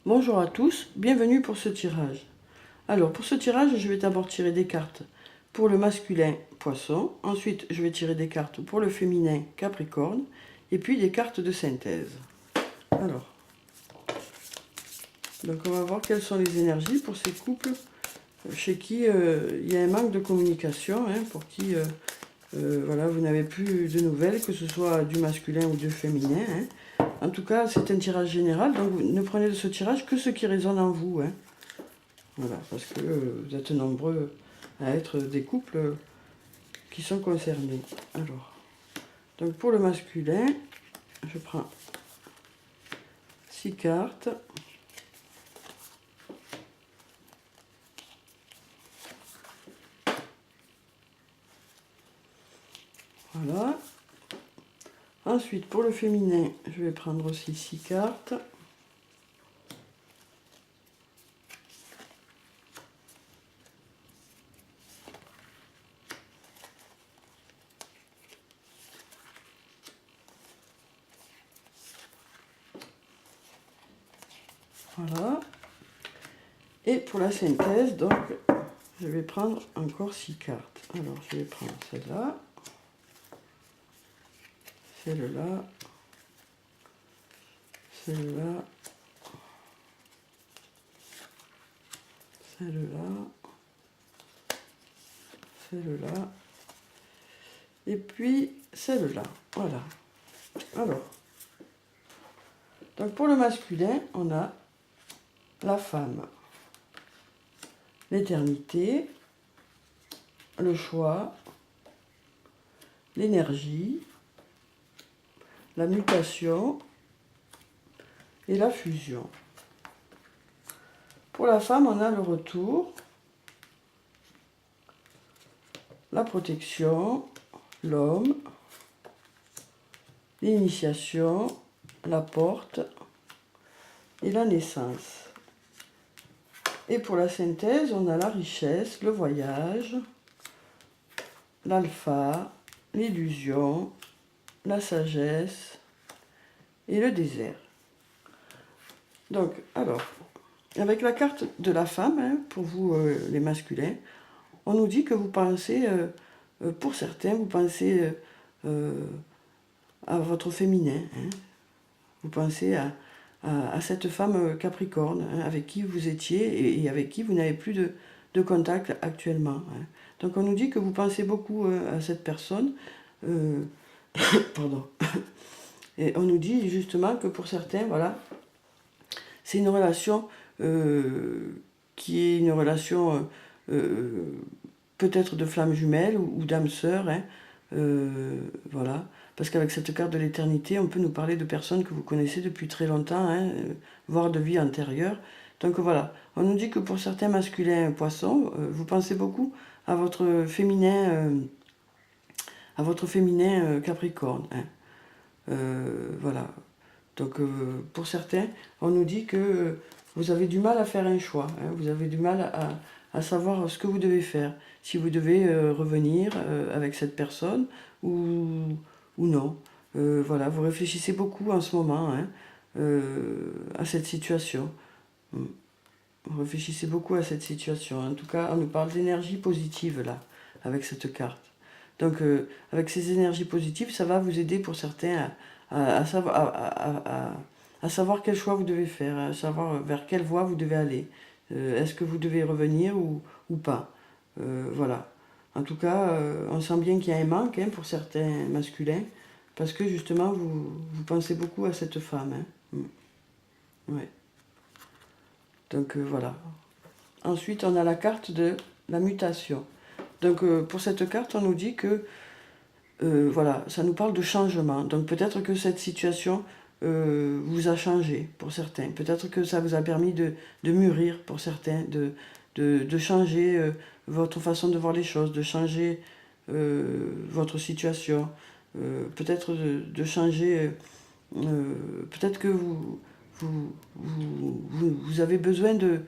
Bonjour à tous, bienvenue pour ce tirage. Alors pour ce tirage, je vais d'abord tirer des cartes pour le masculin Poisson, ensuite je vais tirer des cartes pour le féminin Capricorne, et puis des cartes de synthèse. Alors, donc on va voir quelles sont les énergies pour ces couples chez qui il y a un manque de communication, pour qui voilà, vous n'avez plus de nouvelles, que ce soit du masculin ou du féminin. En tout cas, c'est un tirage général, donc vous ne prenez de ce tirage que ce qui résonne en vous. Voilà, parce que vous êtes nombreux à être des couples qui sont concernés. Alors, donc pour le masculin, je prends 6 cartes. Voilà. Ensuite, pour le féminin, je vais prendre aussi 6 cartes. Voilà. Et pour la synthèse, donc, je vais prendre encore 6 cartes. Alors, je vais prendre celle-là, celle-là, celle-là, celle-là, celle-là, et puis celle-là. Voilà. Alors, donc pour le masculin, on a la femme, l'éternité, le choix, l'énergie, la mutation et la fusion. Pour la femme, on a le retour, la protection, l'homme, l'initiation, la porte et la naissance. Et pour la synthèse, on a la richesse, le voyage, l'alpha, l'illusion, la sagesse et le désert. Donc, alors, avec la carte de la femme, pour vous les masculins, on nous dit que vous pensez, pour certains, vous pensez à votre féminin. Vous pensez à cette femme Capricorne, avec qui vous étiez et avec qui vous n'avez plus de contact actuellement. Donc on nous dit que vous pensez beaucoup à cette personne. Pardon. Et on nous dit justement que pour certains, voilà, c'est une relation qui est une relation peut-être de flamme jumelle ou d'âme sœur. Voilà. Parce qu'avec cette carte de l'éternité, on peut nous parler de personnes que vous connaissez depuis très longtemps, voire de vie antérieure. Donc voilà, on nous dit que pour certains masculins poissons, vous pensez beaucoup à votre féminin, Capricorne. Voilà. Donc pour certains, on nous dit que vous avez du mal à faire un choix. Vous avez du mal à savoir ce que vous devez faire. Si vous devez revenir avec cette personne ou non. Voilà, vous réfléchissez beaucoup en ce moment à cette situation. Vous réfléchissez beaucoup à cette situation. En tout cas, on nous parle d'énergie positive là, avec cette carte. Donc, avec ces énergies positives, ça va vous aider pour certains à savoir quel choix vous devez faire, à savoir vers quelle voie vous devez aller. Est-ce que vous devez revenir ou pas. Voilà. En tout cas, on sent bien qu'il y a un manque pour certains masculins, parce que justement, vous pensez beaucoup à cette femme. Ouais. Donc voilà. Ensuite, on a la carte de la mutation. Donc pour cette carte, on nous dit que voilà, ça nous parle de changement. Donc peut-être que cette situation vous a changé pour certains. Peut-être que ça vous a permis de mûrir pour certains, de changer votre façon de voir les choses, de changer votre situation. Peut-être de changer, peut-être que vous avez besoin de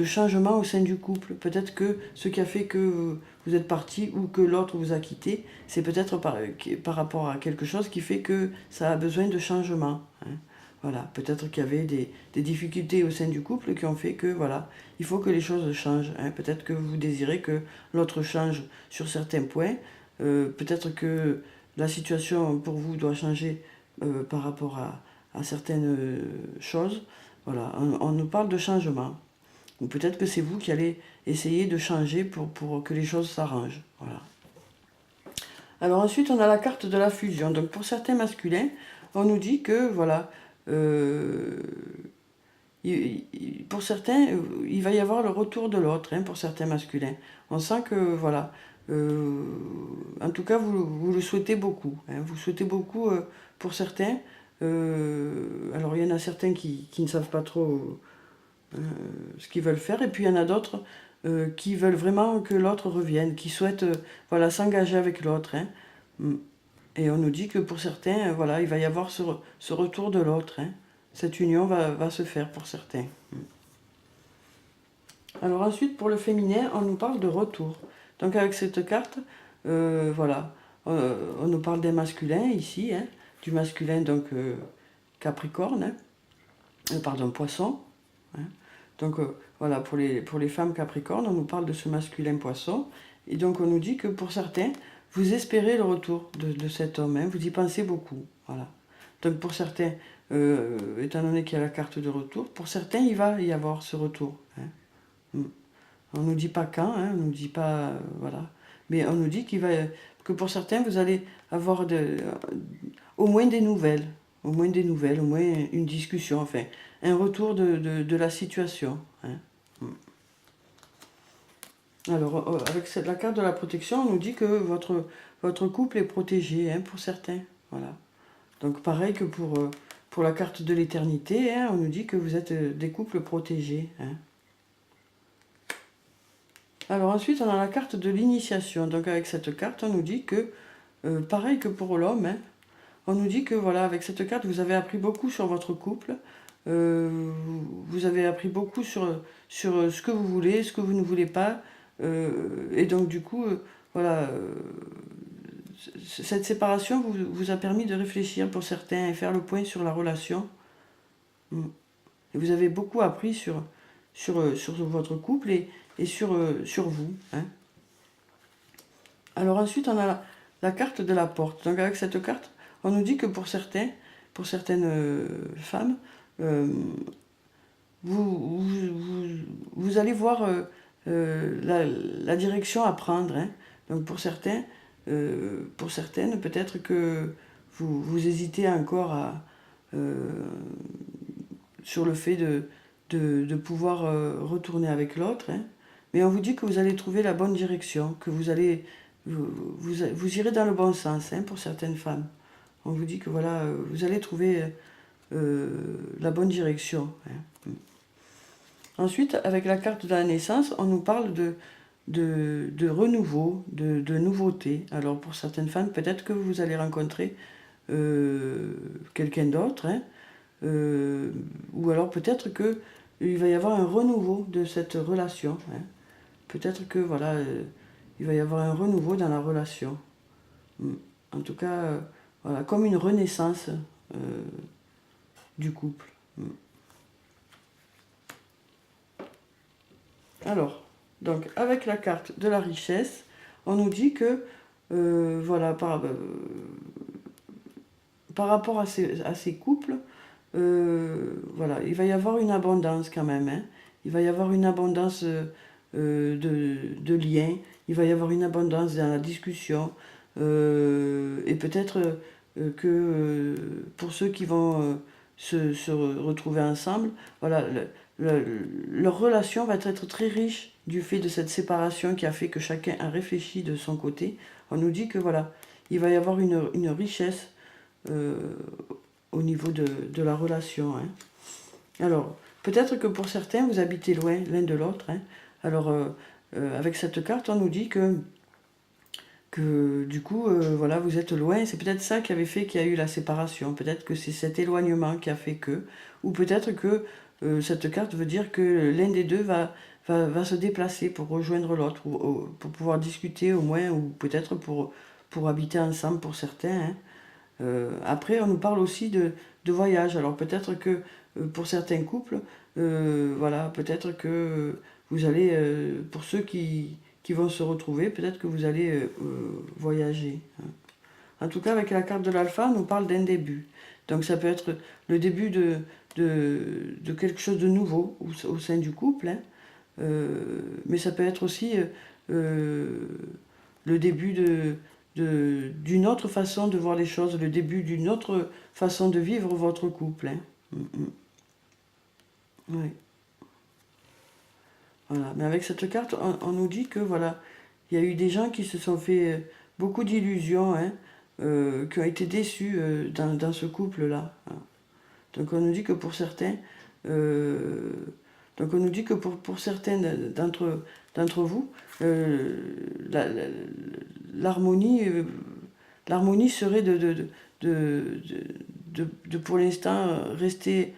changement au sein du couple. Peut-être que ce qui a fait que vous êtes parti ou que l'autre vous a quitté, c'est peut-être par rapport à quelque chose qui fait que ça a besoin de changement. Voilà, peut-être qu'il y avait des difficultés au sein du couple qui ont fait que, voilà, il faut que les choses changent. Hein. Peut-être que vous désirez que l'autre change sur certains points. Peut-être que la situation pour vous doit changer par rapport à certaines choses. Voilà, on nous parle de changement. Ou peut-être que c'est vous qui allez essayer de changer pour que les choses s'arrangent. Voilà. Alors ensuite, on a la carte de la fusion. Donc pour certains masculins, on nous dit que, voilà, pour certains, il va y avoir le retour de l'autre, hein, pour certains masculins. On sent que, voilà, en tout cas, vous le souhaitez beaucoup. Hein, vous souhaitez beaucoup pour certains. Alors, il y en a certains qui ne savent pas trop ce qu'ils veulent faire, et puis il y en a d'autres qui veulent vraiment que l'autre revienne, qui souhaitent voilà, s'engager avec l'autre. Hein. Et on nous dit que pour certains, voilà, il va y avoir ce retour de l'autre. Hein. Cette union va se faire pour certains. Alors ensuite, pour le féminin, on nous parle de retour. Donc avec cette carte, voilà, on nous parle d'un masculin ici, hein, du masculin donc Capricorne, hein, pardon, Poisson. Hein. Donc voilà, pour les femmes Capricorne, on nous parle de ce masculin Poisson. Et donc on nous dit que pour certains, vous espérez le retour de cet homme, hein, vous y pensez beaucoup. Voilà. Donc pour certains, étant donné qu'il y a la carte de retour, pour certains, il va y avoir ce retour. Hein. On ne nous dit pas quand, hein, on ne nous dit pas... voilà. Mais on nous dit que pour certains, vous allez avoir au moins des nouvelles. Au moins une discussion, enfin, un retour de la situation. Hein. Alors, avec la carte de la protection, on nous dit que votre couple est protégé, hein, pour certains. Voilà. Donc, pareil que pour la carte de l'éternité, hein, on nous dit que vous êtes des couples protégés. Hein. Alors, ensuite, on a la carte de l'initiation. Donc, avec cette carte, on nous dit que, pareil que pour l'homme, hein, on nous dit que, voilà, avec cette carte, vous avez appris beaucoup sur votre couple. Vous avez appris beaucoup sur ce que vous voulez, ce que vous ne voulez pas. Et donc, du coup, voilà, cette séparation vous a permis de réfléchir pour certains et faire le point sur la relation. Et vous avez beaucoup appris sur votre couple et sur vous. Hein. Alors ensuite, on a la carte de la porte. Donc avec cette carte, on nous dit que pour certaines femmes, vous allez voir la direction à prendre. Hein. Donc pour certaines, peut-être que vous hésitez encore sur le fait de pouvoir retourner avec l'autre. Hein. Mais on vous dit que vous allez trouver la bonne direction, que vous irez dans le bon sens, hein, pour certaines femmes. On vous dit que voilà, vous allez trouver la bonne direction. Hein. Ensuite, avec la carte de la naissance, on nous parle de renouveau, de nouveauté. Alors pour certaines femmes, peut-être que vous allez rencontrer quelqu'un d'autre, hein, ou alors peut-être qu'il va y avoir un renouveau de cette relation. Hein. Peut-être que voilà, il va y avoir un renouveau dans la relation. En tout cas, voilà, comme une renaissance du couple. Alors, donc avec la carte de la richesse, on nous dit que voilà, par rapport à ces couples, voilà, il va y avoir une abondance quand même. Hein. Il va y avoir une abondance de liens, il va y avoir une abondance dans la discussion, et peut-être que pour ceux qui vont se retrouver ensemble, voilà, leur relation va être très riche du fait de cette séparation qui a fait que chacun a réfléchi de son côté. On nous dit que voilà, il va y avoir une richesse au niveau de la relation. Hein. Alors, peut-être que pour certains, vous habitez loin l'un de l'autre. Hein. Alors, avec cette carte, on nous dit que du coup, voilà, vous êtes loin. C'est peut-être ça qui avait fait qu'il y a eu la séparation. Peut-être que c'est cet éloignement qui a fait que... Ou peut-être que cette carte veut dire que l'un des deux va se déplacer pour rejoindre l'autre, ou pour pouvoir discuter au moins, ou peut-être pour habiter ensemble pour certains. Hein. Après, on nous parle aussi de voyage. Alors peut-être que pour certains couples, voilà, peut-être que vous allez, pour ceux qui vont se retrouver, peut-être que vous allez voyager. En tout cas, avec la carte de l'alpha, on nous parle d'un début. Donc ça peut être le début de quelque chose de nouveau au sein du couple, hein. Mais ça peut être aussi le début d'une autre façon de voir les choses, le début d'une autre façon de vivre votre couple, hein. Oui. Voilà. Mais avec cette carte, on nous dit que voilà, il y a eu des gens qui se sont fait beaucoup d'illusions, hein, qui ont été déçus dans ce couple-là, hein. Donc on nous dit que pour certains, euh, donc on nous dit que pour certains d'entre vous, l'harmonie l'harmonie serait de, pour l'instant rester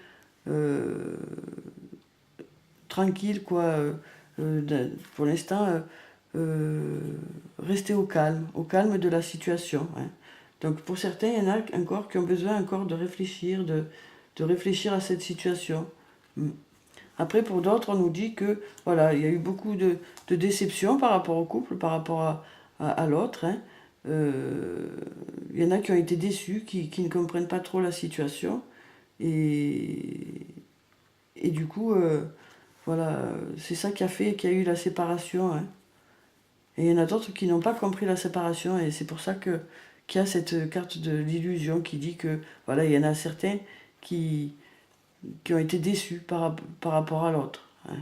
tranquille, quoi. Pour l'instant, rester au calme de la situation, hein. Donc pour certains, il y en a encore qui ont besoin encore de réfléchir à cette situation. Après, pour d'autres, on nous dit que voilà, il y a eu beaucoup de déceptions par rapport au couple, par rapport à l'autre, hein. Il y en a qui ont été déçus, qui ne comprennent pas trop la situation. Et du coup, voilà, c'est ça qui a fait qu'il y a eu la séparation, hein. Et il y en a d'autres qui n'ont pas compris la séparation. Et c'est pour ça qu'il y a cette carte de l'illusion qui dit que voilà, il y en a certains qui ont été déçus par rapport à l'autre, hein.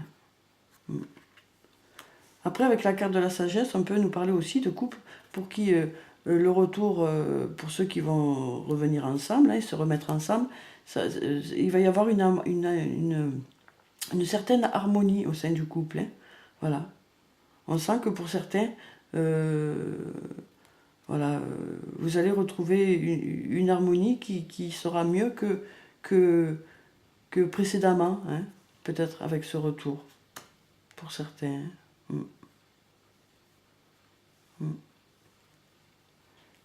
Après, avec la carte de la sagesse, on peut nous parler aussi de couples pour qui le retour, pour ceux qui vont revenir ensemble, hein, se remettre ensemble, il va y avoir une certaine harmonie au sein du couple, hein. Voilà. On sent que pour certains, voilà, vous allez retrouver une harmonie qui sera mieux que précédemment, hein, peut-être avec ce retour, pour certains, hein.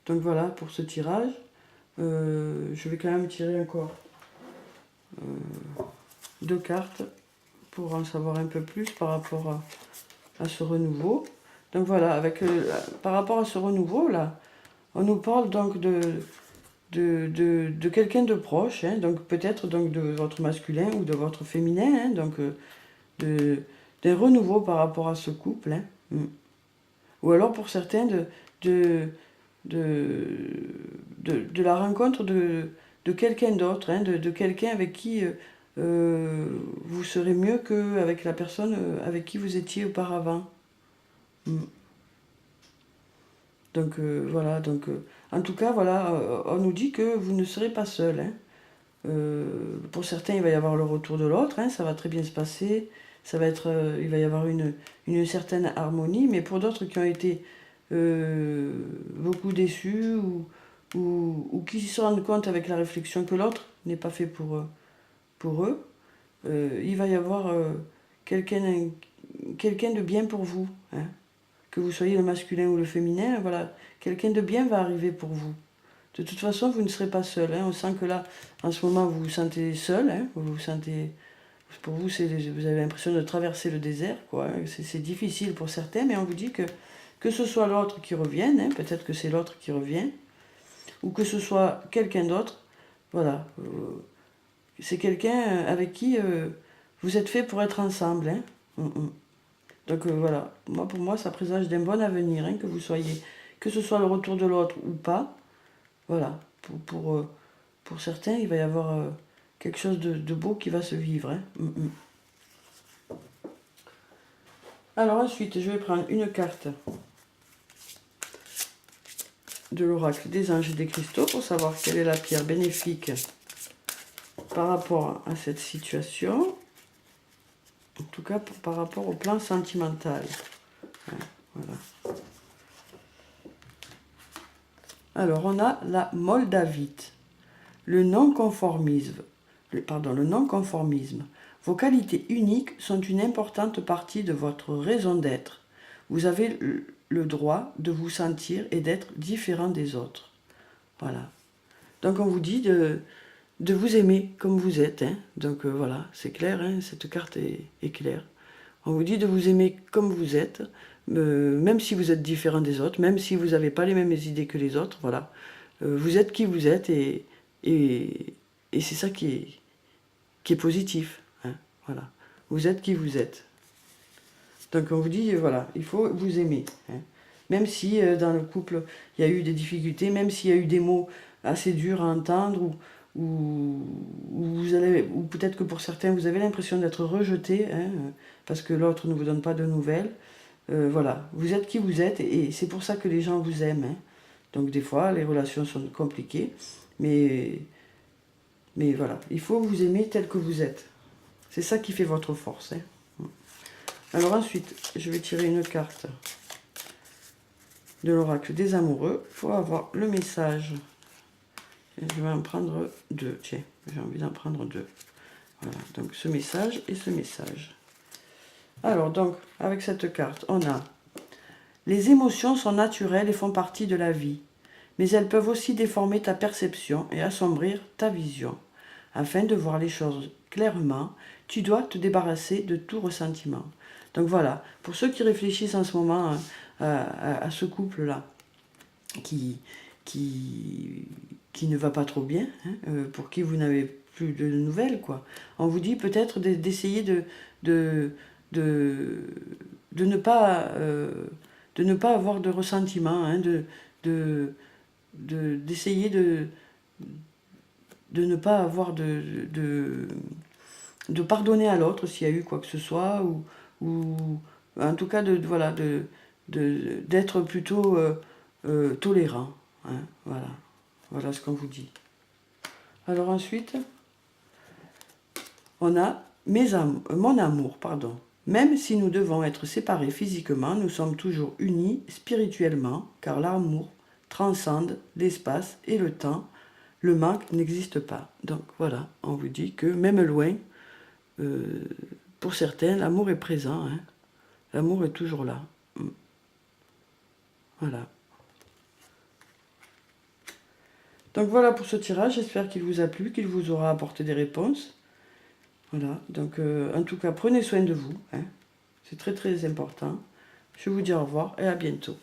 Donc voilà pour ce tirage. Je vais quand même tirer encore 2 cartes pour en savoir un peu plus par rapport à ce renouveau. Donc voilà, par rapport à ce renouveau là, on nous parle donc de quelqu'un de proche, hein, donc peut-être donc de votre masculin ou de votre féminin, hein, donc d'un renouveau par rapport à ce couple, hein. Ou alors pour certains de, la rencontre de quelqu'un d'autre, hein, de quelqu'un avec qui vous serez mieux qu'avec la personne avec qui vous étiez auparavant. Donc voilà, donc en tout cas voilà, on nous dit que vous ne serez pas seul, hein. Pour certains, il va y avoir le retour de l'autre, hein, ça va très bien se passer, il va y avoir une certaine harmonie, mais pour d'autres qui ont été beaucoup déçus ou qui se rendent compte avec la réflexion que l'autre n'est pas fait pour eux, il va y avoir quelqu'un de bien pour vous, hein. Que vous soyez le masculin ou le féminin, voilà, quelqu'un de bien va arriver pour vous. De toute façon, vous ne serez pas seul, hein. On sent que là, en ce moment, vous vous sentez seul, hein. Vous vous sentez, pour vous, vous avez l'impression de traverser le désert, quoi, hein. C'est difficile pour certains, mais on vous dit que ce soit l'autre qui revienne, hein, peut-être que c'est l'autre qui revient, ou que ce soit quelqu'un d'autre, voilà. C'est quelqu'un avec qui vous êtes fait pour être ensemble, hein. Donc voilà, pour moi, ça présage d'un bon avenir, hein, que ce soit le retour de l'autre ou pas. Voilà, pour certains, il va y avoir quelque chose de beau qui va se vivre, hein. Alors ensuite, je vais prendre une carte de l'oracle des anges et des cristaux pour savoir quelle est la pierre bénéfique par rapport à cette situation. En tout cas, par rapport au plan sentimental. Voilà. Alors, on a la moldavite, le non-conformisme. Le non-conformisme. Vos qualités uniques sont une importante partie de votre raison d'être. Vous avez le droit de vous sentir et d'être différent des autres. Voilà. Donc on vous dit de vous aimer comme vous êtes. Hein. Donc voilà, c'est clair, hein, cette carte est claire. On vous dit de vous aimer comme vous êtes, même si vous êtes différent des autres, même si vous n'avez pas les mêmes idées que les autres, voilà. Vous êtes qui vous êtes et c'est ça qui est positif. Hein, voilà. Vous êtes qui vous êtes. Donc on vous dit, voilà, il faut vous aimer. Hein. Même si dans le couple, il y a eu des difficultés, même s'il y a eu des mots assez durs à entendre, ou peut-être que pour certains, vous avez l'impression d'être rejeté, hein, parce que l'autre ne vous donne pas de nouvelles. Voilà, vous êtes qui vous êtes, et c'est pour ça que les gens vous aiment. Hein. Donc des fois, les relations sont compliquées, mais voilà, il faut vous aimer tel que vous êtes. C'est ça qui fait votre force. Hein. Alors ensuite, je vais tirer une carte de l'oracle des amoureux pour avoir le message. Et je vais en prendre 2. Tiens, j'ai envie d'en prendre 2. Voilà, donc ce message et ce message. Alors donc, avec cette carte, on a: les émotions sont naturelles et font partie de la vie, mais elles peuvent aussi déformer ta perception et assombrir ta vision. Afin de voir les choses clairement, tu dois te débarrasser de tout ressentiment. Donc voilà, pour ceux qui réfléchissent en ce moment à ce couple-là, qui ne va pas trop bien, hein, pour qui vous n'avez plus de nouvelles, quoi. On vous dit peut-être d'essayer de ne pas avoir de ressentiment, hein, d'essayer de ne pas avoir de pardonner à l'autre s'il y a eu quoi que ce soit, ou en tout cas voilà, d'être plutôt tolérant. Hein, voilà. Voilà ce qu'on vous dit. Alors ensuite, on a mon amour, pardon. Même si nous devons être séparés physiquement, nous sommes toujours unis spirituellement, car l'amour transcende l'espace et le temps. Le manque n'existe pas. Donc voilà, on vous dit que même loin, pour certains, l'amour est présent. Hein. L'amour est toujours là. Voilà. Donc voilà pour ce tirage, j'espère qu'il vous a plu, qu'il vous aura apporté des réponses. Voilà, donc en tout cas, prenez soin de vous. Hein. C'est très très important. Je vous dis au revoir et à bientôt.